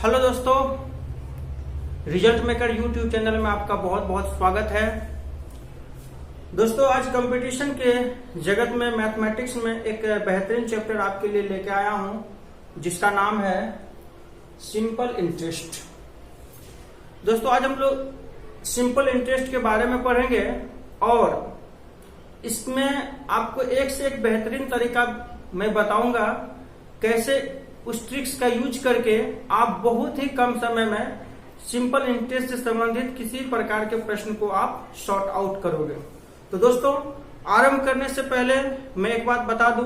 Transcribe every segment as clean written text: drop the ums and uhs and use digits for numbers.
Hello दोस्तों, result maker YouTube channel में आपका बहुत बहुत स्वागत है। दोस्तों, आज कंपटीशन के जगत में मैथमेटिक्स में एक बेहतरीन चैप्टर आपके लिए लेके आया हूं जिसका नाम है सिंपल इंटरेस्ट। दोस्तों, आज हम लोग सिंपल इंटरेस्ट के बारे में पढ़ेंगे और इसमें आपको एक से एक बेहतरीन तरीका मैं बताऊंगा कैसे उस ट्रिक्स का यूज करके आप बहुत ही कम समय में सिंपल इंटरेस्ट से संबंधित किसी प्रकार के प्रश्न को आप सॉर्ट आउट करोगे। तो दोस्तों, आरंभ करने से पहले मैं एक बात बता दूं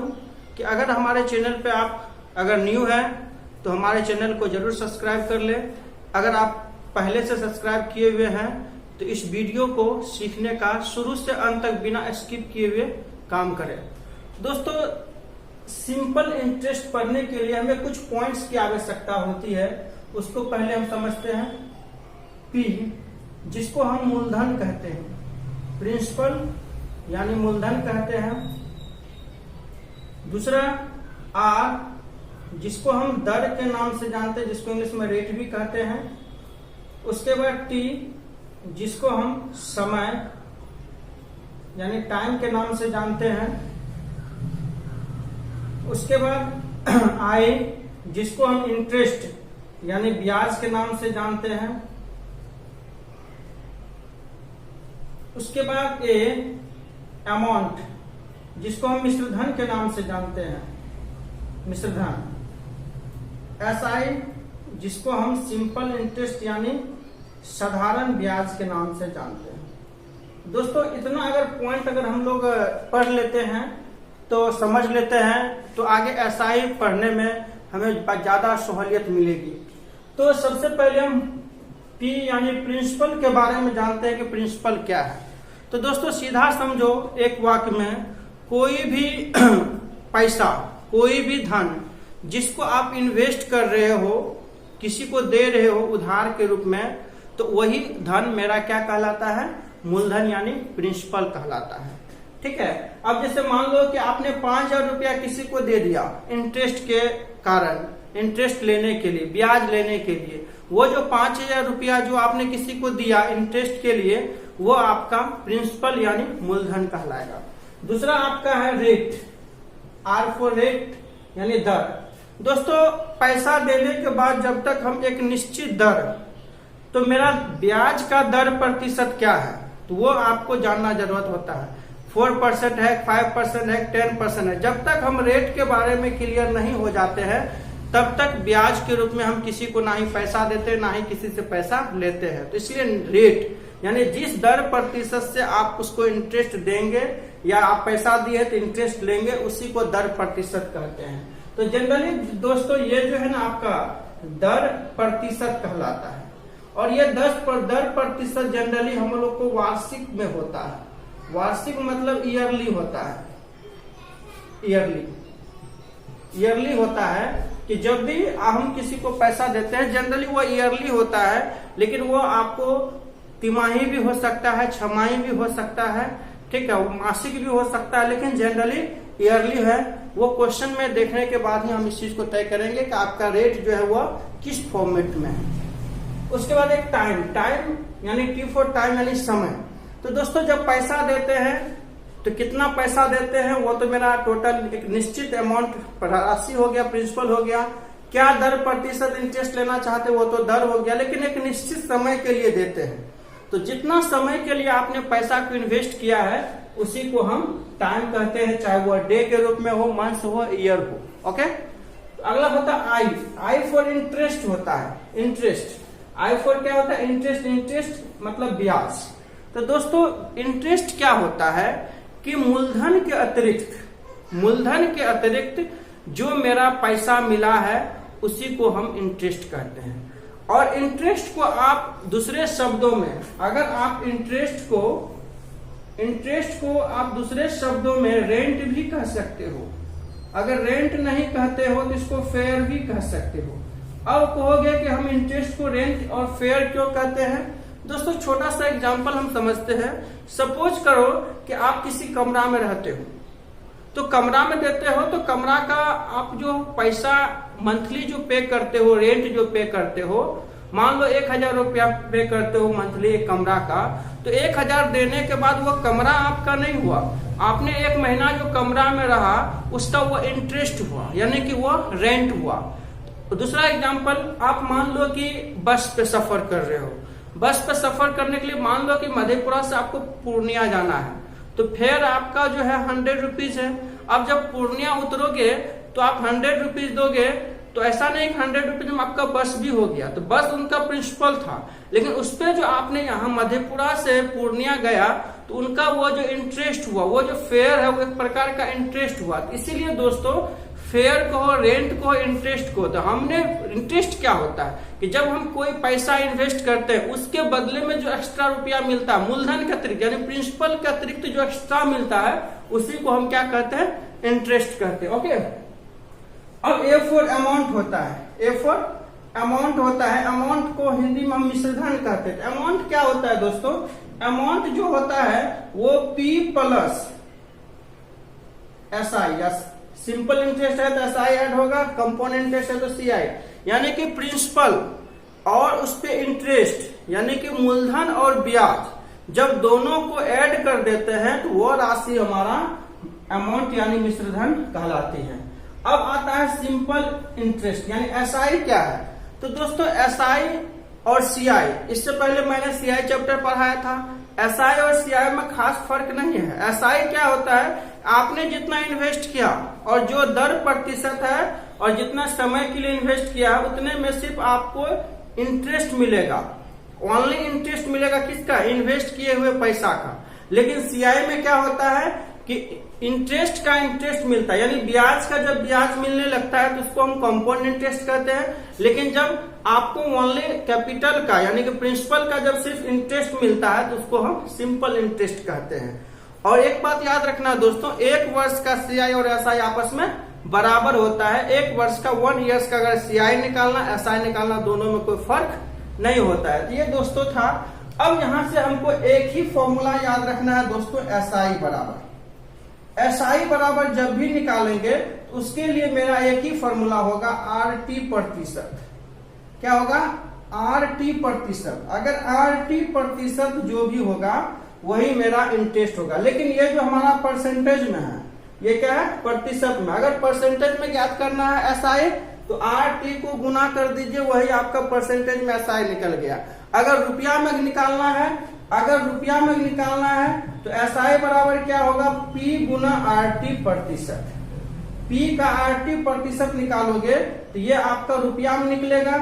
कि अगर हमारे चैनल पे आप अगर न्यू है तो हमारे चैनल को जरूर सब्सक्राइब कर ले। अगर आप पहले से सब्सक्राइब किए हुए हैं तो इस वीडियो को सीखने का शुरू से अंत तक बिना स्किप किए हुए काम करें। दोस्तों, सिंपल इंटरेस्ट पढ़ने के लिए हमें कुछ पॉइंट्स की आवश्यकता होती है। उसको पहले हम समझते हैं। पी, जिसको हम मूलधन कहते हैं, प्रिंसिपल यानी मूलधन कहते हैं। दूसरा आर, जिसको हम दर के नाम से जानते हैं, जिसको इंग्लिश में रेट भी कहते हैं। उसके बाद टी, जिसको हम समय यानी टाइम के नाम से जानते हैं। उसके बाद आई, जिसको हम इंटरेस्ट यानी ब्याज के नाम से जानते हैं। उसके बाद ए, अमाउंट, जिसको हम मिश्रधन के नाम से जानते हैं, मिश्रधन। एस आई, जिसको हम सिंपल इंटरेस्ट यानी साधारण ब्याज के नाम से जानते हैं। दोस्तों, इतना अगर पॉइंट अगर हम लोग पढ़ लेते हैं तो समझ लेते हैं तो आगे एसआई पढ़ने में हमें ज्यादा सहूलियत मिलेगी। तो सबसे पहले हम पी यानी प्रिंसिपल के बारे में जानते हैं कि प्रिंसिपल क्या है। तो दोस्तों, सीधा समझो एक वाक्य में कोई भी पैसा, कोई भी धन जिसको आप इन्वेस्ट कर रहे हो, किसी को दे रहे हो उधार के रूप में, तो वही धन मेरा क्या कहलाता है? मूलधन यानी प्रिंसिपल कहलाता है। ठीक है। अब जैसे मान लो कि आपने 5,000 रुपया किसी को दे दिया इंटरेस्ट के कारण, इंटरेस्ट लेने के लिए, ब्याज लेने के लिए। वो जो 5,000 रुपया जो आपने किसी को दिया इंटरेस्ट के लिए, वो आपका प्रिंसिपल यानी मूलधन कहलाएगा। दूसरा आपका है रेट, आर फॉर रेट यानी दर। दोस्तों, पैसा देने के बाद जब तक हम एक निश्चित दर, तो मेरा ब्याज का दर प्रतिशत क्या है तो वो आपको जानना जरूरत होता है। 4% है, 5% है, 10% है। जब तक हम रेट के बारे में क्लियर नहीं हो जाते हैं तब तक ब्याज के रूप में हम किसी को ना ही पैसा देते, ना ही किसी से पैसा लेते हैं। तो इसलिए रेट यानी जिस दर प्रतिशत से आप उसको इंटरेस्ट देंगे या आप पैसा दिए तो इंटरेस्ट लेंगे, उसी को दर प्रतिशत कहते हैं। तो जनरली दोस्तों, ये जो है ना आपका दर प्रतिशत कहलाता है। और ये दर प्रतिशत जनरली हम लोग को वार्षिक में होता है। वार्षिक मतलब ईयरली होता है। ईयरली होता है कि जब भी हम किसी को पैसा देते हैं जनरली वो ईयरली होता है, लेकिन वो आपको तिमाही भी हो सकता है, छमाही भी हो सकता है, ठीक है, वो मासिक भी हो सकता है, लेकिन जनरली ईयरली है। वो क्वेश्चन में देखने के बाद ही हम इस चीज को तय करेंगे कि आपका रेट जो है वो किस फॉर्मेट में है। उसके बाद एक टाइम यानी टी फॉर टाइम यानी समय। तो दोस्तों, जब पैसा देते हैं तो कितना पैसा देते हैं वो तो मेरा टोटल एक निश्चित अमाउंट राशि हो गया, प्रिंसिपल हो गया। क्या दर प्रतिशत इंटरेस्ट लेना चाहते वो तो दर हो गया, लेकिन एक निश्चित समय के लिए देते हैं। तो जितना समय के लिए आपने पैसा को इन्वेस्ट किया है उसी को हम टाइम कहते हैं, चाहे वो डे के रूप में हो, मंथ हो, ईयर हो। ओके। अगला होता है आई फॉर इंटरेस्ट होता है। इंटरेस्ट, आई फॉर क्या होता है? इंटरेस्ट। इंटरेस्ट मतलब ब्याज। तो दोस्तों, इंटरेस्ट क्या होता है कि मूलधन के अतिरिक्त जो मेरा पैसा मिला है उसी को हम इंटरेस्ट कहते हैं। और इंटरेस्ट को आप दूसरे शब्दों में, अगर आप इंटरेस्ट को आप दूसरे शब्दों में रेंट भी कह सकते हो। अगर रेंट नहीं कहते हो तो इसको फेयर भी कह सकते हो। अब कहोगे कि हम इंटरेस्ट को रेंट और फेयर क्यों कहते हैं? दोस्तों, छोटा सा एग्जांपल हम समझते हैं। सपोज करो कि आप किसी कमरा में रहते हो, तो कमरा में देते हो तो कमरा का आप जो पैसा मंथली जो पे करते हो, रेंट जो पे करते हो, मान लो 1000 रुपया पे करते हो मंथली एक कमरा का, तो 1000 देने के बाद वो कमरा आपका नहीं हुआ, आपने 1 महीना जो कमरा में रहा उसका वो इंटरेस्ट हुआ, यानी कि वो रेंट हुआ। दूसरा एग्जांपल, आप मान लो कि बस पे सफर कर रहे हो, बस पे सफर करने के लिए मान लो कि मधेपुरा से आपको पूर्णिया जाना है, तो फेयर आपका जो है 100 रुपीज है। अब जब पूर्णिया उतरोगे तो आप 100 रुपीज दोगे, तो ऐसा नहीं 100 रुपीज में आपका बस भी हो गया, तो बस उनका प्रिंसिपल था, लेकिन उस पे जो आपने यहाँ मधेपुरा से पूर्णिया गया तो उनका वो जो इंटरेस्ट हुआ, वो जो फेयर है वो एक प्रकार का इंटरेस्ट हुआ। इसीलिए दोस्तों फेयर को, रेंट को, इंटरेस्ट को, तो हमने इंटरेस्ट क्या होता है कि जब हम कोई पैसा इन्वेस्ट करते हैं उसके बदले में जो एक्स्ट्रा रुपया मिलता है, मूलधन के अतिरिक्त यानी प्रिंसिपल के अतिरिक्त जो एक्स्ट्रा मिलता है उसी को हम क्या कहते हैं, इंटरेस्ट कहते हैं। ओके, अब ए फॉर अमाउंट होता है, ए फॉर अमाउंट होता है, अमाउंट को हिंदी में हम मिश्रधन कहते हैं। अमाउंट क्या होता है दोस्तों, अमाउंट जो होता है वो P plus SI, simple interest है तो SI ऐड होगा, कंपाउंड इंटरेस्ट है तो CI, यानी कि प्रिंसिपल और उस पे इंटरेस्ट यानी कि मूलधन और ब्याज जब दोनों को ऐड कर देते हैं तो वो राशि हमारा अमाउंट यानी मिश्रधन कहलाती है। अब आता है सिंपल इंटरेस्ट यानी SI क्या है, तो दोस्तों SI और CI, इससे पहले मैंने CI चैप्टर पढ़ाया था। SI और CI में खास फर्क नहीं है। SI क्या होता है, आपने जितना इन्वेस्ट किया और जो दर प्रतिशत है और जितना समय के लिए इन्वेस्ट किया उतने में सिर्फ आपको इंटरेस्ट मिलेगा, ओनली इंटरेस्ट मिलेगा किसका, इन्वेस्ट किए हुए पैसा का। लेकिन CI में क्या होता है कि इंटरेस्ट का इंटरेस्ट मिलता है, यानी ब्याज का जब ब्याज मिलने लगता है तो उसको हम कंपाउंड इंटरेस्ट कहते हैं। लेकिन जब आपको ओनली कैपिटल का यानी कि प्रिंसिपल का जब सिर्फ इंटरेस्ट मिलता है तो उसको हम सिंपल इंटरेस्ट कहते हैं। और एक बात याद रखना दोस्तों, 1 वर्ष का CI और SI आपस में बराबर होता है। 1 वर्ष का 1 ईयर्स का अगर CI निकालना, SI निकालना, दोनों में कोई फर्क नहीं होता है। तो ये दोस्तों था। अब यहां से हमको एक ही फॉर्मूला याद रखना है दोस्तों, SI बराबर, SI बराबर जब भी निकालेंगे तो उसके लिए मेरा एक ही फॉर्मूला होगा RT प्रतिशत। क्या होगा, RT प्रतिशत। अगर RT प्रतिशत जो भी होगा वही मेरा इंटरेस्ट होगा। लेकिन ये जो हमारा परसेंटेज में है ये क्या है, प्रतिशत में। अगर परसेंटेज में ज्ञात करना है SI तो RT को गुना कर दीजिए, वही आपका परसेंटेज में SI निकल गया। अगर रुपया में निकालना है, अगर रुपया में निकालना है तो SI बराबर क्या होगा, P गुना RT प्रतिशत। P का RT प्रतिशत निकालोगे तो ये आपका रुपया में निकलेगा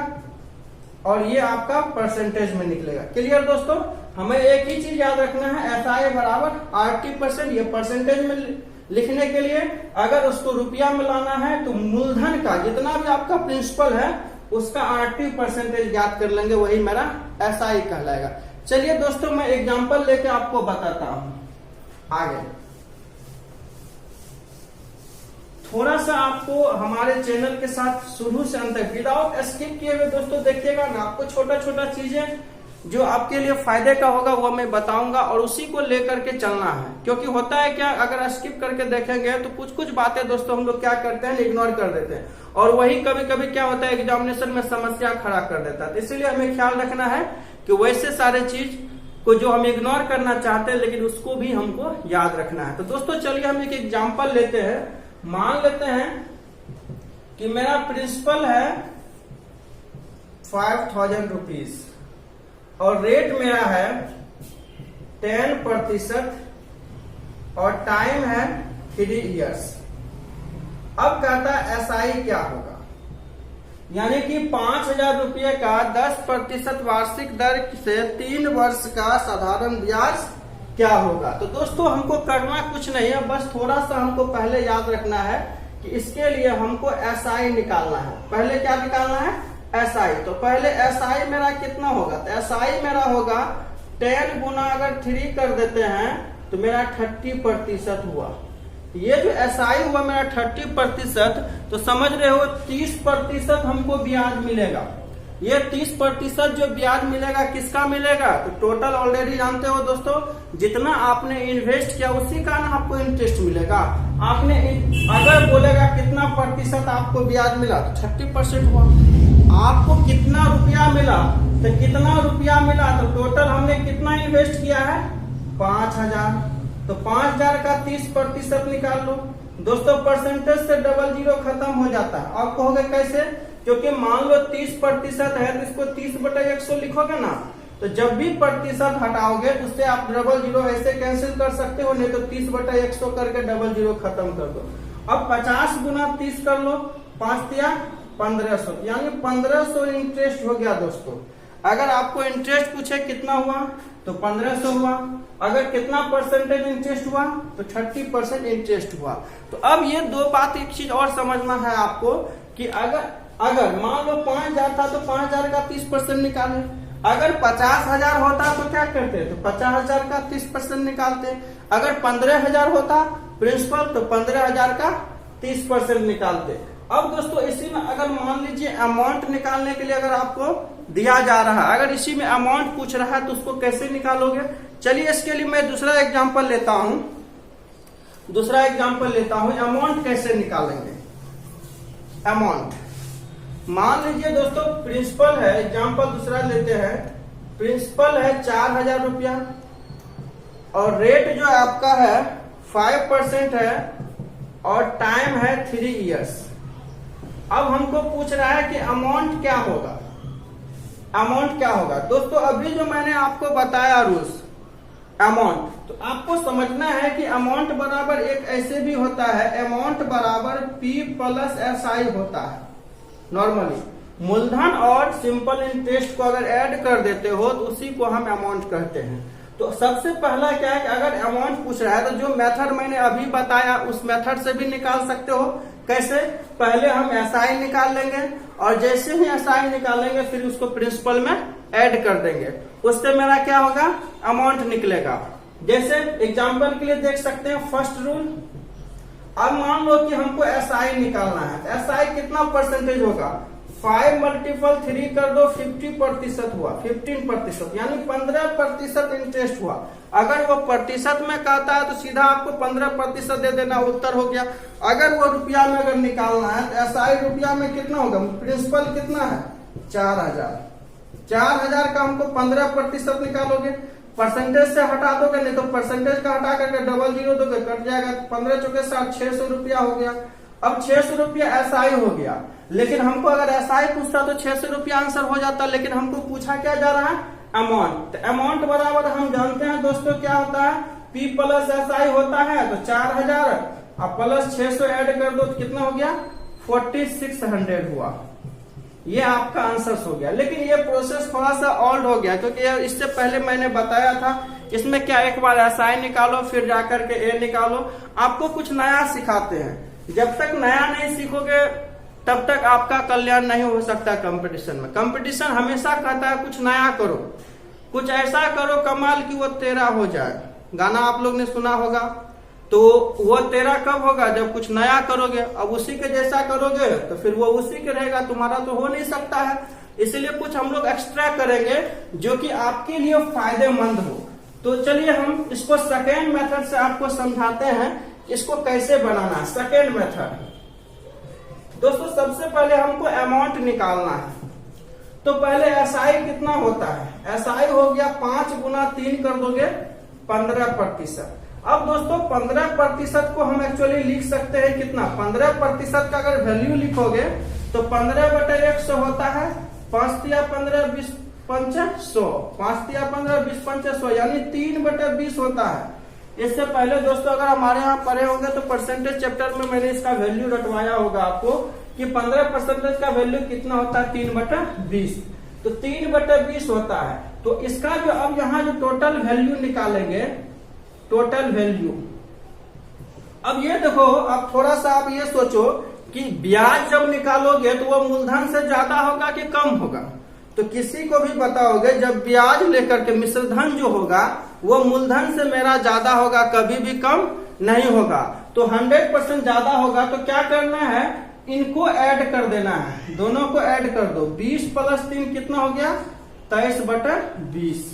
और ये आपका परसेंटेज में निकलेगा। क्लियर दोस्तों, हमें एक ही चीज याद रखना है, SI बराबर RT%। ये परसेंटेज में लिखने के लिए अगर उसको रुपया में लाना है तो मूलधन का जितना भी आपका प्रिंसिपल है उसका RT% ज्ञात कर लेंगे, वही मेरा SI कहलाएगा। चलिए दोस्तों मैं एग्जांपल लेके आपको बताता हूं आगे। थोड़ा सा आपको हमारे चैनल के साथ शुरू से अंत तक विदाउट स्किप किए हुए दोस्तों देखिएगा ना, आपको छोटा छोटा चीजें जो आपके लिए फायदे का होगा वो मैं बताऊंगा और उसी को लेकर के चलना है। क्योंकि होता है क्या, अगर स्किप करके देखेंगे तो कुछ कुछ बातें दोस्तों हम लोग क्या करते हैं, इग्नोर कर देते हैं और वही कभी कभी क्या होता है एग्जामिनेशन में समस्या खड़ा कर देता है। तो इसीलिए हमें ख्याल रखना है कि वैसे सारे चीज को जो हम इग्नोर करना चाहते हैं लेकिन उसको भी हमको याद रखना है। तो दोस्तों चलिए हम एक एग्जाम्पल लेते हैं। मान लेते हैं कि मेरा प्रिंसिपल है 5000 रुपीज और रेट मेरा है 10% और टाइम है 3 इयर्स। अब कहता है SI क्या होगा, यानी कि 5000 रुपये का 10% वार्षिक दर से 3 वर्ष का साधारण ब्याज क्या होगा। तो दोस्तों हमको करना कुछ नहीं है, बस थोड़ा सा हमको पहले याद रखना है कि इसके लिए हमको SI निकालना है। पहले क्या निकालना है, SI। तो पहले SI मेरा कितना होगा, तो SI मेरा होगा 10 गुना अगर 3 कर देते हैं तो मेरा 30% हुआ। ये जो SI हुआ मेरा 30%, तो समझ रहे हो 30% हमको ब्याज मिलेगा। ये 30% जो ब्याज मिलेगा किसका मिलेगा? तो टोटल ऑलरेडी जानते हो दोस्तों, जितना आपने इन्वेस्ट किया उसी का ना आपको इंटरेस्ट मिलेगा। आपने अगर बोलेगा कितना प्रतिशत आपको ब्याज मिला तो 30% हुआ। आपको कितना रुपया मिला तो कितना रुपया मिला, तो टोटल हमने कितना इन्वेस्ट किया है? 5000। तो 5000 का 30% निकाल लो दोस्तों। परसेंटेज से डबल जीरो खत्म हो जाता है। आप कहोगे कैसे? क्योंकि मान लो 30% है तो इसको 30/100 लिखोगे ना, तो जब भी प्रतिशत हटाओगे तो उससे आप डबल जीरो ऐसे कैंसिल कर सकते हो, नहीं तो 30/100 करके डबल जीरो खत्म कर दो। अब 50 गुना 30 कर लो, 5 या 1500, यानी 1500 इंटरेस्ट हो गया दोस्तों। अगर आपको इंटरेस्ट पूछे कितना हुआ तो 1500 हुआ। अगर कितना परसेंटेज इंटरेस्ट हुआ तो 30% इंटरेस्ट हुआ। तो अब ये दो बात, एक चीज और समझना है आपको कि अगर मान लो 5000 था तो 5000 का 30% निकाले। अगर 50,000 होता तो क्या करते? तो 50,000 का 30% निकालते। अगर 15,000 होता प्रिंसिपल तो 15,000 का 30% निकालते। अब दोस्तों इसी में अगर मान लीजिए अमाउंट निकालने के लिए अगर आपको दिया जा रहा है, अगर इसी में अमाउंट पूछ रहा है तो उसको कैसे निकालोगे? चलिए इसके लिए मैं दूसरा एग्जांपल लेता हूं। अमाउंट कैसे निकालेंगे? अमाउंट मान लीजिए दोस्तों प्रिंसिपल है, एग्जांपल दूसरा लेते हैं। प्रिंसिपल है 4000 रुपया और रेट जो आपका है 5% है और टाइम है 3 इयर्स। अब हमको पूछ रहा है कि अमाउंट क्या होगा? दोस्तों अभी जो मैंने आपको बताया रूल्स अमाउंट, तो आपको समझना है कि अमाउंट बराबर एक ऐसे भी होता है, अमाउंट बराबर P + SI होता है। नॉर्मली मूलधन और सिंपल इंटरेस्ट को अगर ऐड कर देते हो तो उसी को हम अमाउंट कहते हैं। तो सबसे पहला क्या है कि अगर अमाउंट पूछ रहा है तो जो मेथड मैंने अभी बताया उस मेथड से भी निकाल सकते हो। कैसे? पहले हम SI निकाल लेंगे और जैसे ही SI निकालेंगे फिर उसको प्रिंसिपल में ऐड कर देंगे, उससे मेरा क्या होगा? अमाउंट निकलेगा। जैसे एग्जांपल के लिए देख सकते हैं फर्स्ट रूल। अब मान लो कि हमको SI निकालना है, SI कितना परसेंटेज होगा? 5 × 3 कर दो, 50% हुआ, 15%, यानी 15% इंटरेस्ट हुआ। अगर वो प्रतिशत में कहता है तो सीधा आपको 15% दे देना, उत्तर हो गया। अगर वो रुपया में अगर निकालना है तो SI रुपया में कितना होगा? प्रिंसिपल कितना है? 4000। 4000 का हमको 15% निकालोगे, परसेंटेज से हटा दोगे, नहीं तो परसेंटेज का हटा करके डबल जीरो दोगे, कट जाएगा। 15 चौके 60, 600 रुपया हो गया। अब 600 रुपया SI हो गया, लेकिन हमको अगर SI पूछता तो 600 रुपया आंसर हो जाता, लेकिन हमको पूछा क्या जा रहा है? अमाउंट। तो अमाउंट बराबर हम जानते हैं दोस्तों क्या होता है? P + SI होता है। तो 4000 अब प्लस 600 ऐड कर दो तो कितना हो गया? 4600 हुआ। ये आपका आंसर हो गया। लेकिन ये प्रोसेस थोड़ा सा ओल्ड हो गया, क्योंकि इससे पहले मैंने बताया था इसमें क्या, एक बार SI निकालो फिर जाकर के A निकालो। आपको कुछ नया सिखाते हैं। जब तक नया नहीं सीखोगे तब तक आपका कल्याण नहीं हो सकता कंपटीशन में। कंपटीशन हमेशा कहता है कुछ नया करो, कुछ ऐसा करो कमाल कि वो तेरा हो जाए। गाना आप लोग ने सुना होगा। तो वो तेरा कब होगा? जब कुछ नया करोगे। अब उसी के जैसा करोगे तो फिर वो उसी के रहेगा, तुम्हारा तो हो नहीं सकता है। इसलिए कुछ हम लोग एक्स्ट्रा करेंगे जो कि आपके लिए फायदेमंद हो। तो चलिए हम इसको सेकेंड मेथड से आपको समझाते हैं इसको कैसे बनाना है। सेकेंड मेथड दोस्तों, सबसे पहले हमको अमाउंट निकालना है। तो पहले SI कितना होता है? SI हो गया 5 × 3 कर दोगे 15%। अब दोस्तों 15% को हम एक्चुअली लिख सकते हैं कितना? 15% का अगर वैल्यू लिखोगे तो 15/100 होता है। 5 या 15 20 5 100, 5 या 15 20 5 100, यानी 3/20 होता है। इससे पहले दोस्तों अगर हमारे यहाँ पढ़े होंगे तो परसेंटेज चैप्टर में मैंने इसका वैल्यू रटवाया होगा आपको कि 15% का वैल्यू कितना होता है? 3/20। तो 3/20 होता है। तो इसका जो अब यहाँ जो टोटल वैल्यू निकालेंगे, टोटल वैल्यू, अब ये देखो, अब थोड़ा सा आप ये सोचो कि ब्याज जब निकालोगे तो वो मूलधन से ज्यादा होगा कि कम होगा? तो किसी को भी बताओगे जब ब्याज लेकर के मिश्र धन जो होगा वो मूलधन से मेरा ज्यादा होगा, कभी भी कम नहीं होगा। तो 100% ज्यादा होगा। तो क्या करना है? इनको ऐड कर देना है, दोनों को ऐड कर दो। 20 प्लस 3 कितना हो गया? 23/20।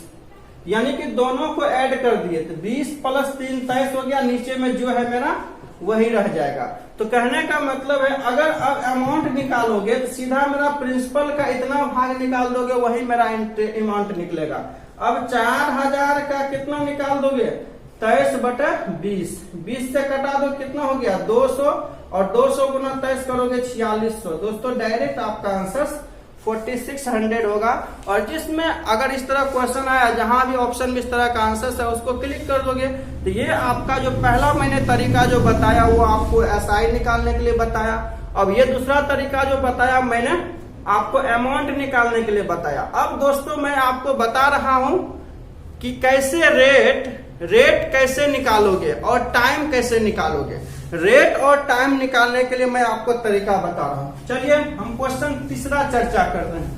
यानी कि दोनों को ऐड कर दिए तो 20 प्लस 3 23 हो गया। नीचे में जो है मेरा वही रह जाएगा। तो कहने का मतलब है अगर अब अमाउंट निकालोगे तो सीधा मेरा प्रिंसिपल का इतना भाग निकाल दोगे, वही मेरा अमाउंट निकलेगा। अब 4000 का कितना निकाल दोगे? 23/20। 20 से कटा दो, कितना हो गया? 200, और 200 गुना 23 करोगे 4600। दोस्तों डायरेक्ट आपका आंसर 4600 होगा। और जिसमें अगर इस तरह क्वेश्चन आया जहां भी ऑप्शन में इस तरह का आंसर है उसको क्लिक कर दोगे तो ये आपका जो पहला मैंने तरीका जो बताया वो आपको एसआई निकालने के लिए बताया। अब ये दूसरा तरीका जो बताया मैंने आपको अमाउंट निकालने के लिए बताया। अब दोस्तों मैं आपको बता रहा हूं कि कैसे रेट कैसे निकालोगे और टाइम कैसे निकालोगे। रेट और टाइम निकालने के लिए मैं आपको तरीका बता रहा हूं। चलिए हम क्वेश्चन तीसरा चर्चा करते हैं।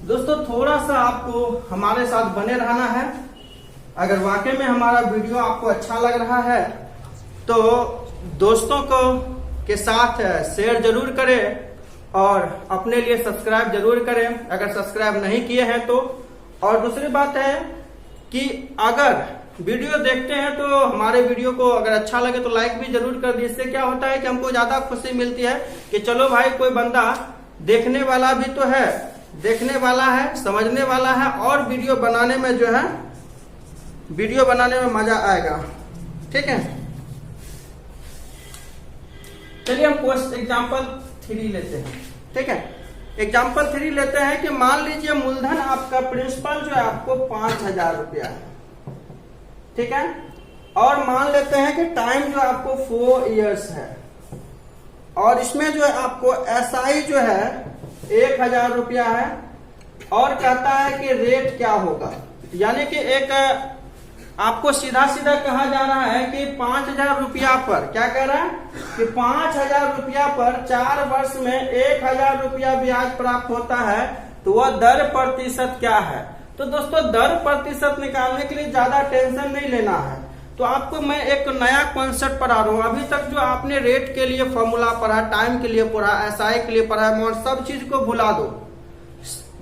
दोस्तों थोड़ा सा आपको हमारे साथ बने रहना है। अगर वाकई में हमारा वीडियो आपको अच्छा लग रहा है तो दोस्तों को के साथ शेयर जरूर करें और अपने लिए सब्सक्राइब जरूर करें अगर सब्सक्राइब नहीं किए हैं तो। और दूसरी बात है कि अगर वीडियो देखते हैं तो हमारे वीडियो को अगर अच्छा लगे तो लाइक भी जरूर कर दीजिए। इससे क्या होता है कि हमको ज्यादा खुशी मिलती है कि चलो भाई कोई बंदा देखने वाला भी तो है, देखने वाला है, समझने वाला है और वीडियो बनाने में जो है वीडियो बनाने में मजा आएगा। ठीक है, चलिए हम एग्जाम्पल 3 लेते हैं। ठीक है, एग्जाम्पल 3 लेते हैं कि मान लीजिए मूलधन आपका प्रिंसिपल जो है आपको 5000 रुपया है। ठीक है, और मान लेते हैं कि टाइम जो आपको 4 इयर्स है और इसमें जो है आपको एसआई जो है 1000 रुपया है और कहता है कि रेट क्या होगा। यानी कि एक आपको सीधा सीधा कहा जा रहा है कि 5000 रुपया पर क्या कह रहा है कि 5000 रुपया पर 4 वर्ष में 1000 रुपया ब्याज प्राप्त होता है तो वह दर प्रतिशत क्या है। तो दोस्तों दर प्रतिशत निकालने के लिए ज्यादा टेंशन नहीं लेना है। तो आपको मैं एक नया कॉन्सेप्ट पढ़ा रहा हूँ। अभी तक जो आपने रेट के लिए फॉर्मूला पढ़ा, टाइम के लिए पढ़ा, एसआई के लिए पढ़ा, अमाउंट, सब चीज को भुला दो।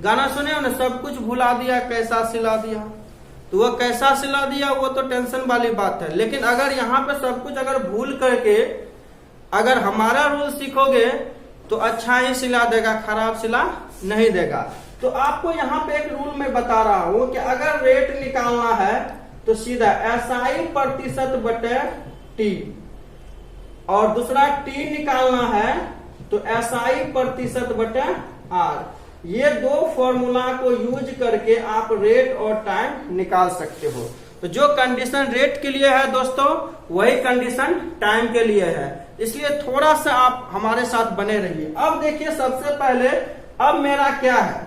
गाना सुने हो ना, सब कुछ भुला दिया, कैसा सिला दिया। तो वो कैसा सिला दिया वो तो टेंशन वाली बात है। लेकिन अगर यहाँ पे सब कुछ अगर भूल करके अगर हमारा रूल सीखोगे तो अच्छा ही सिला देगा, खराब सिला नहीं देगा। तो आपको यहाँ पे एक रूल मैं बता रहा हूं कि अगर रेट निकालना है तो सीधा एसआई प्रतिशत बटे टी, और दूसरा टी निकालना है तो एसआई प्रतिशत बटे आर। ये 2 फॉर्मूला को यूज करके आप रेट और टाइम निकाल सकते हो। तो जो कंडीशन रेट के लिए है दोस्तों वही कंडीशन टाइम के लिए है, इसलिए थोड़ा सा आप हमारे साथ बने रहिए। अब देखिए सबसे पहले अब मेरा क्या है,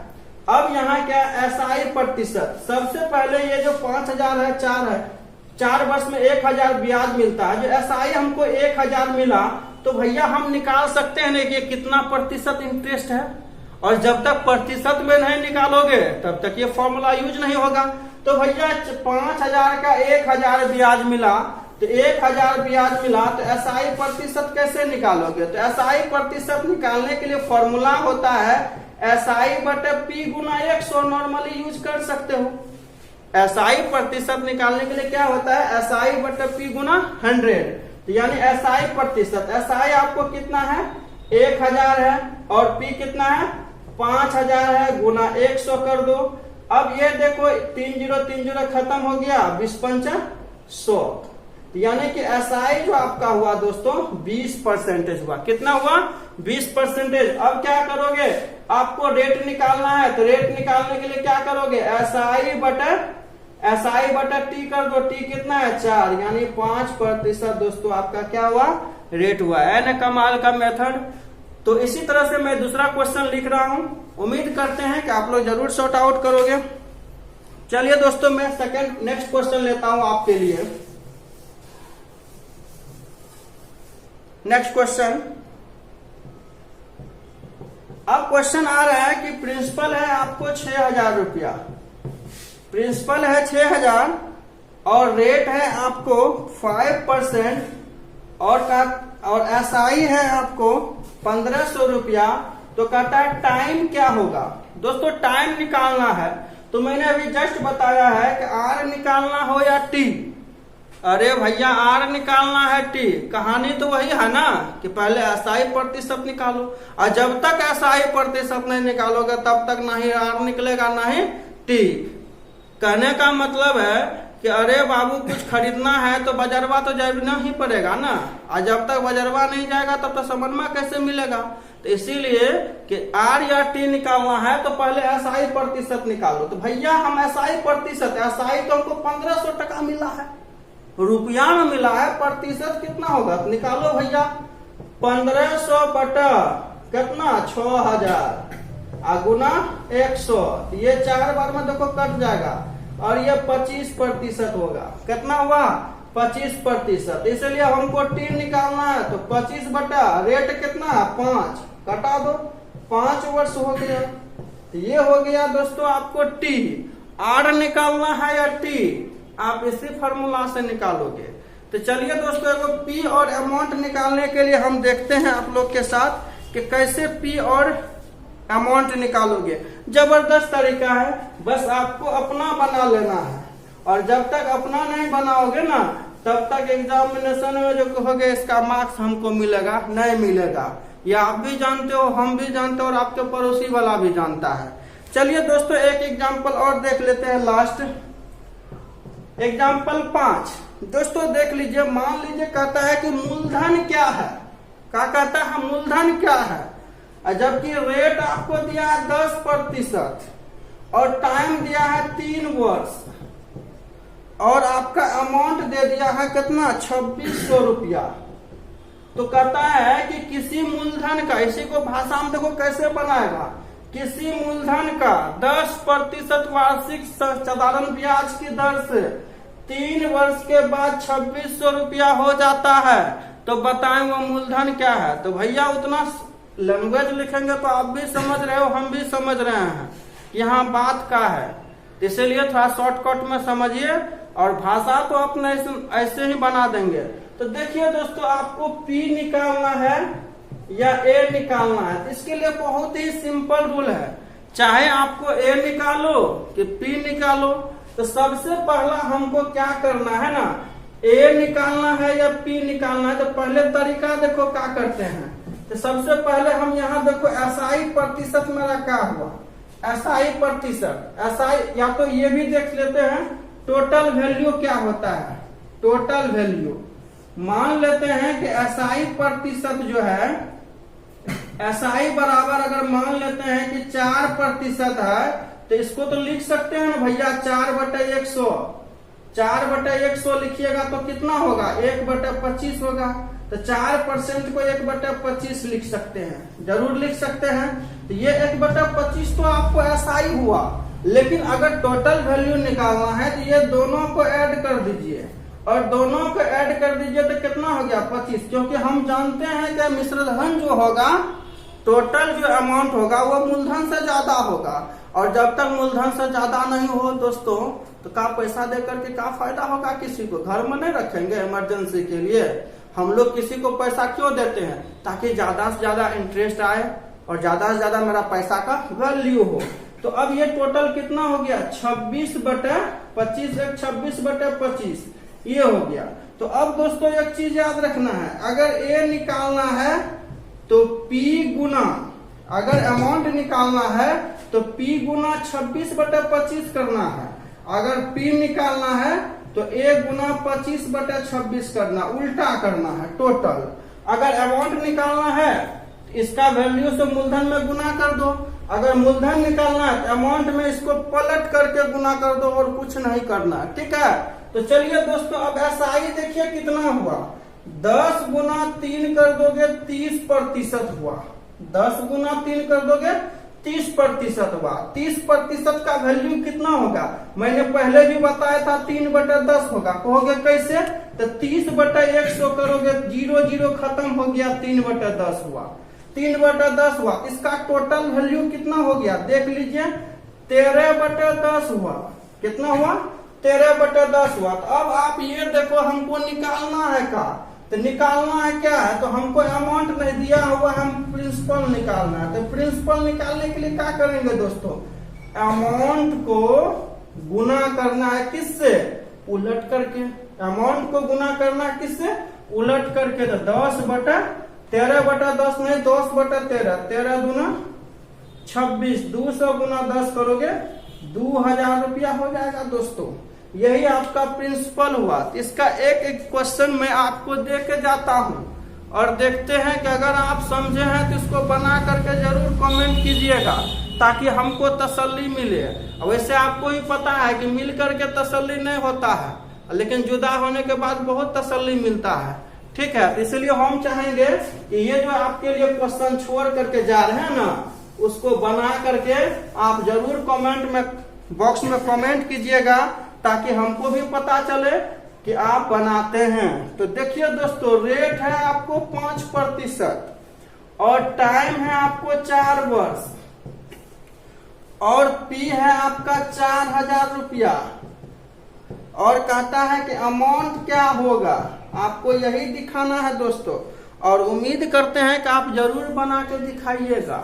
अब यहाँ क्या एसआई प्रतिशत। सबसे पहले ये जो 5000 है 4 वर्ष में 1000 ब्याज मिलता है। जो एसआई हमको 1000 मिला तो भैया हम निकाल सकते हैं कि कितना प्रतिशत इंटरेस्ट है, और जब तक प्रतिशत में नहीं निकालोगे तब तक ये फॉर्मूला यूज नहीं होगा। तो भैया 5000 का 1000 ब्याज मिला तो 1000 ब्याज मिला तो एसआई प्रतिशत कैसे निकालोगे। तो एसआई प्रतिशत निकालने के लिए फॉर्मूला होता है एसआई बटे पी गुना 100। नॉर्मली यूज कर सकते हो। एसआई प्रतिशत निकालने के लिए क्या होता है एसआई बटे पी गुना 100। तो यानी एसआई प्रतिशत, एसआई आपको कितना है 1000 है और पी कितना है 5000 है, गुना 100 कर दो। अब ये देखो 30 खत्म हो गया, 20×5 100। यानी कि एसआई जो आपका हुआ दोस्तों 20% हुआ। कितना हुआ 20%। अब क्या करोगे, आपको रेट निकालना है तो रेट निकालने के लिए क्या करोगे एसआई बटा टी कर दो। टी कितना है 4, यानी 5% दोस्तों आपका क्या हुआ रेट हुआ है ना। कमाल का मेथड। तो इसी तरह से मैं दूसरा क्वेश्चन लिख रहा हूं, उम्मीद करते हैं कि आप लोग जरूर सॉर्ट आउट करोगे। चलिए दोस्तों मैं नेक्स्ट क्वेश्चन लेता हूं आपके लिए। नेक्स्ट क्वेश्चन, अब क्वेश्चन आ रहा है कि प्रिंसिपल है आपको 6000 रुपया, प्रिंसिपल है 6000 और रेट है आपको 5% और का और एसआई है आपको 1500 रुपया, तो कहता है टाइम क्या होगा। दोस्तों टाइम निकालना है, तो मैंने अभी जस्ट बताया है कि आर निकालना हो या टी। अरे भैया आर निकालना है टी, कहानी तो वही है ना कि पहले एसआई प्रतिशत निकालो, और जब तक एसआई प्रतिशत नहीं निकालोगे तब तक ना ही आर निकलेगा ना ही टी। कहने का मतलब है कि अरे बाबू कुछ खरीदना है तो बाजारवा तो जाना ही पड़ेगा ना, और जब तक बाजारवा नहीं जाएगा तब तक समनमा कैसे मिलेगा। तो इसीलिए कि आर या टी निकालना है तो पहले एसआई प्रतिशत निकालो। तो भैया हम एसआई प्रतिशत, एसआई तो हमको 1500 टका मिला है, रुपया में मिला है, प्रतिशत कितना होगा तो निकालो भैया। 1500 बटा कितना 6000 गुना 100, ये 4 बार में देखो कट जाएगा, और ये 25% होगा। कितना हुआ 25%। इसलिए हमको टी निकालना है, तो 25 बटा रेट कितना 5, कटा दो, 5 वर्ष हो गया। तो ये हो गया दोस्तों आपको टी। आर निकालना है या टी, आप इसी फॉर्मूला से निकालोगे। तो चलिए दोस्तों एगो पी और अमाउंट निकालने के लिए हम देखते हैं आप लोग के साथ कि कैसे पी और अमाउंट निकालोगे। जबरदस्त तरीका है, बस आपको अपना बना लेना है, और जब तक अपना नहीं बनाओगे ना तब तक एग्जामिनेशन में जो कहोगे इसका मार्क्स हमको मिलेगा नहीं मिलेगा, ये आप भी जानते हो, हम भी जानते हो, और आपके पड़ोसी वाला भी जानता है। चलिए दोस्तों एक एग्जाम्पल और देख लेते हैं, लास्ट एग्जाम्पल 5। दोस्तों देख लीजिए, मान लीजिए कहता है कि मूलधन क्या है, क्या कहता है मूलधन क्या है, जबकि रेट आपको दिया है 10% और टाइम दिया है 3 वर्ष, और आपका अमाउंट दे दिया है कितना 2600 रुपया। तो कहता है कि किसी मूलधन का, इसी को भाषा में देखो कैसे बनाएगा, किसी मूलधन का 10% वार्षिक साधारण ब्याज की दर से 3 वर्ष के बाद 2600 रुपया हो जाता है, तो बताएं वो मूलधन क्या है। तो भैया उतना लैंग्वेज लिखेंगे तो आप भी समझ रहे हो, हम भी समझ रहे हैं यहाँ बात का है, इसलिए थोड़ा शॉर्टकट में समझिए, और भाषा तो अपने ऐसे ही बना देंगे। तो देखिए दोस्तों आपको पी निकालना है या ए निकालना है, इसके लिए बहुत ही सिंपल रूल है, चाहे आपको ए निकालो कि पी निकालो, तो सबसे पहला हमको क्या करना है ना, ए निकालना है या पी निकालना है। तो पहले तरीका देखो क्या करते हैं, तो सबसे पहले हम यहाँ देखो एसआई प्रतिशत मेरा क्या हुआ, एसआई प्रतिशत, एसआई या तो ये भी देख लेते हैं टोटल वैल्यू क्या होता है, टोटल वैल्यू मान लेते हैं कि एसआई प्रतिशत जो है, एसआई बराबर अगर मान लेते हैं कि 4% है, तो इसको तो लिख सकते हैं ना भैया 4/100, 4/100 लिखिएगा तो कितना होगा 1/25 होगा। तो 4% को 1/25 लिख सकते हैं, जरूर लिख सकते हैं। तो ये 1/25 तो आपको एसआई हुआ, लेकिन अगर टोटल वैल्यू निकालना है तो ये दोनों को ऐड कर दीजिए, और दोनों को ऐड कर दीजिए तो कितना हो गया 25, क्योंकि हम जानते हैं कि मिश्रधन जो होगा, टोटल जो अमाउंट होगा वो मूलधन से ज्यादा होगा, और जब तक मूलधन से ज्यादा नहीं हो दोस्तों तो का पैसा दे करके का फायदा होगा, किसी को घर में नहीं रखेंगे इमरजेंसी के लिए। हम लोग किसी को पैसा क्यों देते हैं, ताकि ज्यादा से ज्यादा इंटरेस्ट आए और ज्यादा से ज्यादा मेरा पैसा का वैल्यू हो। तो अब ये टोटल कितना हो गया 26/25, 26/25 ये हो गया। तो अब दोस्तों एक चीज याद रखना है, अगर ए निकालना है तो P गुना, अगर अमाउंट निकालना है तो P गुना 26/25 करना है, अगर P निकालना है तो A गुना 25/26 करना, उल्टा करना है टोटल। अगर अमाउंट निकालना है इसका वैल्यू से मूलधन में गुना कर दो, अगर मूलधन निकालना है तो अमाउंट में इसको पलट करके गुना कर दो, और कुछ नहीं करना, ठीक है। तो चलिए दोस्तों अब एसआई देखिए कितना हुआ, 10 गुना 3 कर दोगे 30% हुआ, 10 गुना 3 कर दोगे 30% हुआ। 30% का वैल्यू कितना होगा, मैंने पहले भी बताया था 3/10 होगा। कहोगे कैसे, तो 30/100 करोगे, 0 0 खत्म हो गया, 3/10 हुआ, 3/10 हुआ। इसका टोटल वैल्यू कितना हो गया देख लीजिए, 13/10 हुआ। कितना हुआ 13/10 हुआ। तो अब आप ये देखो हमको निकालना है का, तो निकालना है क्या है, तो हमको अमाउंट नहीं दिया हुआ, हम प्रिंसिपल निकालना है। तो प्रिंसिपल निकालने के लिए क्या करेंगे दोस्तों, अमाउंट को गुना करना है किससे, उलट करके। अमाउंट को गुना करना है किससे, उलट करके। तो 10/13/10 नहीं, 10/13, 13 दूना 26, 200 गुना 10 करोगे 2000 रुपया हो जाएगा दोस्तों। यही आपका प्रिंसिपल हुआ। इसका एक एक क्वेश्चन मैं आपको दे के जाता हूं और देखते हैं कि अगर आप समझे हैं तो इसको बना करके जरूर कमेंट कीजिएगा ताकि हमको तसल्ली मिले। वैसे आपको ही पता है कि मिल करके तसल्ली नहीं होता है, लेकिन जुदा होने के बाद बहुत तसल्ली मिलता है। ठीक है, इसलिए हम चाहेंगे कि ये जो आपके लिए क्वेश्चन छोड़ करके जा रहे हैं ना, उसको बना करके आप जरूर कमेंट में बॉक्स में कमेंट कीजिएगा ताकि हमको भी पता चले कि आप बनाते हैं। तो देखिए दोस्तों, रेट है आपको 5% और टाइम है आपको 4 वर्ष और पी है आपका 4000 रुपया और कहता है कि अमाउंट क्या होगा, आपको यही दिखाना है दोस्तों। और उम्मीद करते हैं कि आप जरूर बना के दिखाइएगा।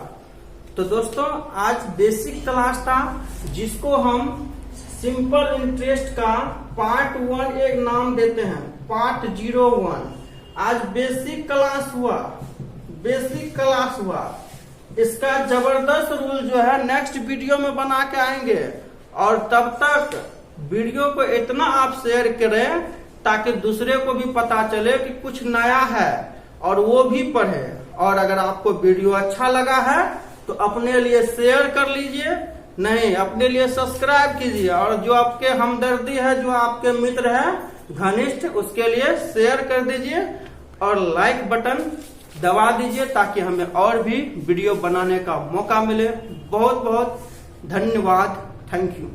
तो दोस्तों, आज बेसिक क्लास था जिसको हम सिंपल इंटरेस्ट का पार्ट 1 एक नाम देते हैं, पार्ट 01। आज बेसिक क्लास हुआ। इसका जबरदस्त रूल जो है नेक्स्ट वीडियो में बना के आएंगे। और तब तक वीडियो को इतना आप शेयर करें ताकि दूसरे को भी पता चले कि कुछ नया है और वो भी पढ़े। और अगर आपको वीडियो अच्छा लगा है तो अपने लिए शेयर कर लीजिए, नहीं अपने लिए सब्सक्राइब कीजिए। और जो आपके हमदर्दी है, जो आपके मित्र है घनिष्ठ, उसके लिए शेयर कर दीजिए और लाइक बटन दबा दीजिए ताकि हमें और भी वीडियो बनाने का मौका मिले। बहुत बहुत धन्यवाद। Thank you.